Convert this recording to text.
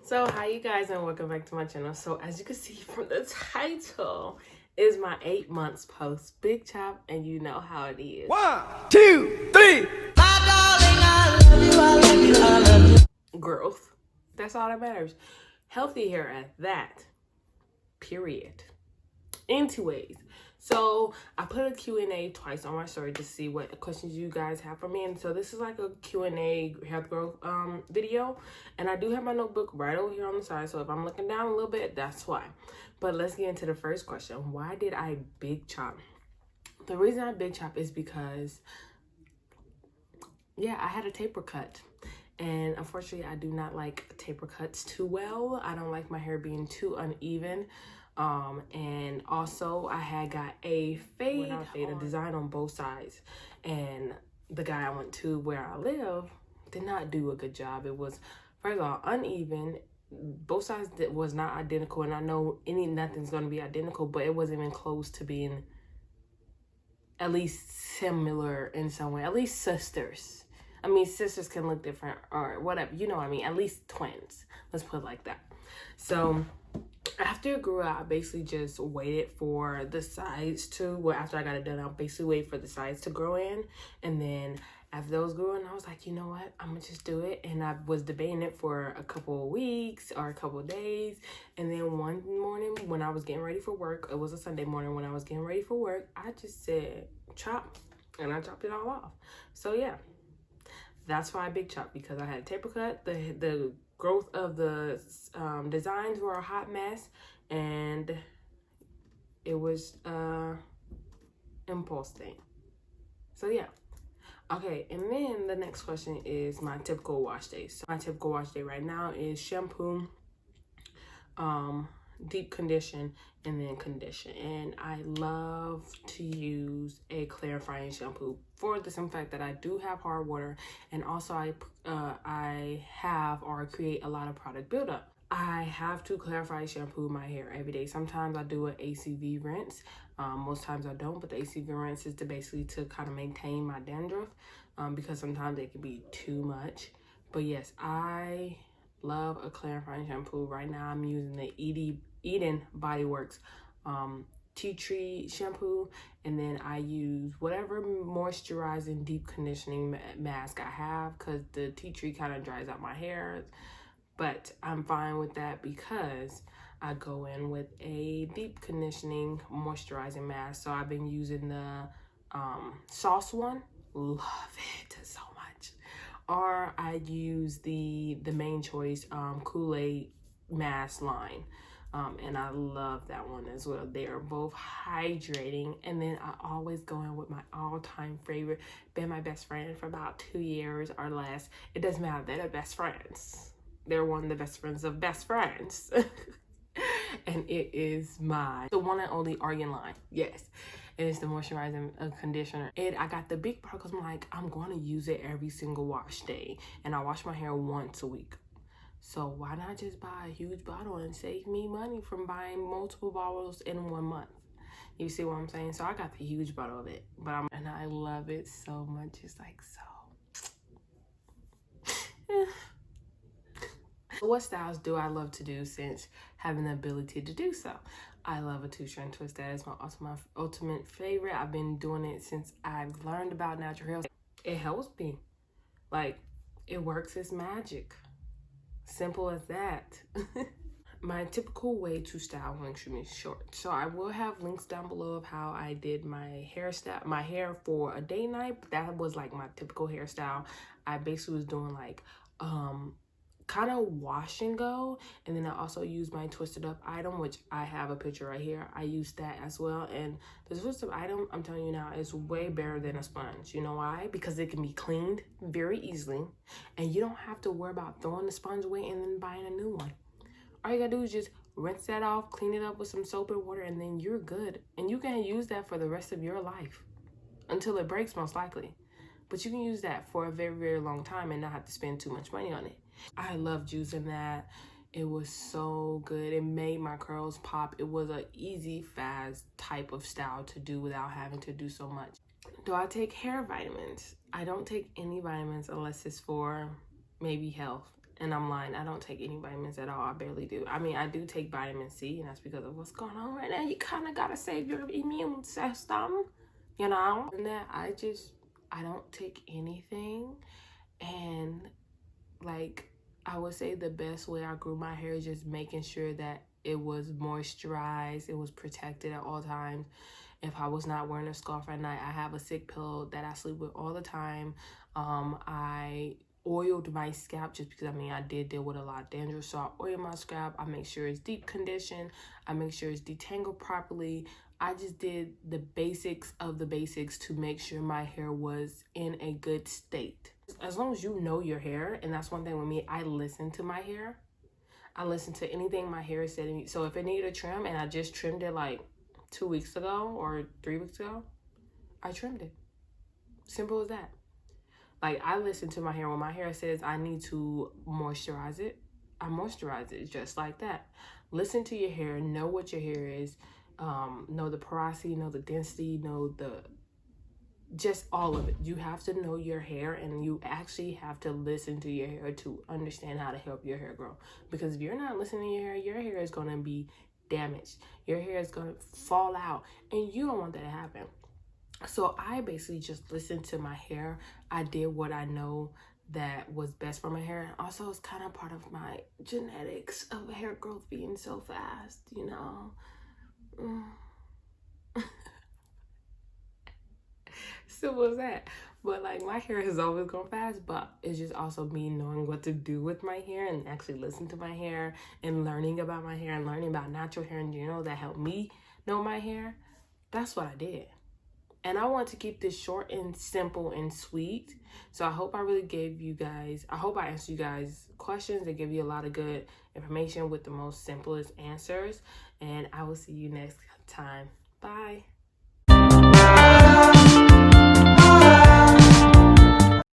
So hi you guys, and welcome back to my channel. So as you can see from the title, is my 8 months post big chop, and you know how it is. 1, 2, 3. My darling, I love you, I love you, I love you. Growth. That's all that matters. Healthy hair at that. Period. In 2 ways. So I put a Q&A twice on my story to see what questions you guys have for me. And so this is like a Q&A health growth video. And I do have my notebook right over here on the side. So if I'm looking down a little bit, that's why. But let's get into the first question. Why did I big chop? The reason I big chop is because, yeah, I had a taper cut. And unfortunately, I do not like taper cuts too well. I don't like my hair being too uneven. And also I had got a fade, a design on both sides. And the guy I went to where I live did not do a good job. It was, first of all, uneven. Both sides was not identical. And I know nothing's going to be identical, but it wasn't even close to being at least similar in some way. At least sisters. I mean, sisters can look different or whatever. You know what I mean? At least twins. Let's put it like that. So after it grew out, I basically just waited for the sides to, well, after I got it done, I basically waited for the sides to grow in. And then after those grew in, I was like, you know what? I'm going to just do it. And I was debating it for a couple of weeks or a couple of days. And then one morning when I was getting ready for work, it was a Sunday morning when I was getting ready for work, I just said, chop. And I chopped it all off. So yeah, that's why I big chop, because I had a taper cut. The growth of the designs were a hot mess, and it was impulse thing. So yeah. Okay, and then the next question is my typical wash day. So my typical wash day right now is shampoo, deep condition, and then condition. And I love to use a clarifying shampoo for the simple fact that I do have hard water, and also I have or create a lot of product buildup. I have to clarify shampoo my hair every day. Sometimes I do an ACV rinse. Most times I don't, but the ACV rinse is basically to kind of maintain my dandruff, because sometimes it can be too much. But yes, I love a clarifying shampoo. Right now I'm using the Eden Body Works tea tree shampoo, and then I use whatever moisturizing deep conditioning mask I have, because the tea tree kind of dries out my hair. But I'm fine with that because I go in with a deep conditioning moisturizing mask. So I've been using the sauce one. Love it so much. Or I use the Main Choice Kool-Aid mask line. And I love that one as well. They are both hydrating. And then I always go in with my all-time favorite. Been my best friend for about 2 years or less. It doesn't matter. They're best friends. They're one of the best friends of best friends. And it is the one and only Argan line. Yes. And it's the moisturizing conditioner. I got the big part because I'm like, I'm going to use it every single wash day. And I wash my hair once a week. So why not just buy a huge bottle and save me money from buying multiple bottles in 1 month? You see what I'm saying? So I got the huge bottle of it. And I love it so much. It's like so... What styles do I love to do since having the ability to do so? I love a two-strand twist. That is my ultimate favorite. I've been doing it since I've learned about natural hair. It helps me. Like, it works as magic. Simple as that. My typical way to style one extremely short. So I will have links down below of how I did my hair for a day night. But that was like my typical hairstyle. I basically was doing like kind of wash and go, and then I also use my twisted up item, which I have a picture right here. I use that as well, and the twisted up item, I'm telling you now, is way better than a sponge. You know why? Because it can be cleaned very easily, and you don't have to worry about throwing the sponge away and then buying a new one. All you gotta do is just rinse that off, clean it up with some soap and water, and then you're good. And you can use that for the rest of your life until it breaks, most likely. But you can use that for a very, very long time and not have to spend too much money on it. I loved using that. It was so good. It made my curls pop. It was an easy, fast type of style to do without having to do so much. Do I take hair vitamins? I don't take any vitamins unless it's for maybe health. And I'm lying. I don't take any vitamins at all. I barely do. I mean, I do take vitamin C, and that's because of what's going on right now. You kind of got to save your immune system, you know? And that I don't take anything. And like, I would say the best way I grew my hair is just making sure that it was moisturized, it was protected at all times. If I was not wearing a scarf at night, I have a sick pillow that I sleep with all the time. I oiled my scalp just because, I mean, I did deal with a lot of dandruff, so I oil my scalp. I make sure it's deep conditioned. I make sure it's detangled properly. I just did the basics of the basics to make sure my hair was in a good state. As long as you know your hair, and that's one thing with me, I listen to my hair. I listen to anything my hair said. So if it needed a trim and I just trimmed it like 2 weeks ago or 3 weeks ago, I trimmed it. Simple as that. Like, I listen to my hair. When my hair says I need to moisturize it, I moisturize it just like that. Listen to your hair. Know what your hair is. Know the porosity, know the density, know just all of it. You have to know your hair, and you actually have to listen to your hair to understand how to help your hair grow. Because if you're not listening to your hair is going to be damaged. Your hair is going to fall out, and you don't want that to happen. So I basically just listened to my hair. I did what I know that was best for my hair. Also, it's kind of part of my genetics of hair growth being so fast, you know. Simple as that. But like, my hair has always gone fast, but it's just also me knowing what to do with my hair and actually listen to my hair and learning about my hair and learning about natural hair in general that helped me know my hair. That's what I did. And I want to keep this short and simple and sweet. So I hope I really gave you guys, I hope I answered you guys questions and give you a lot of good information with the most simplest answers. And I will see you next time. Bye.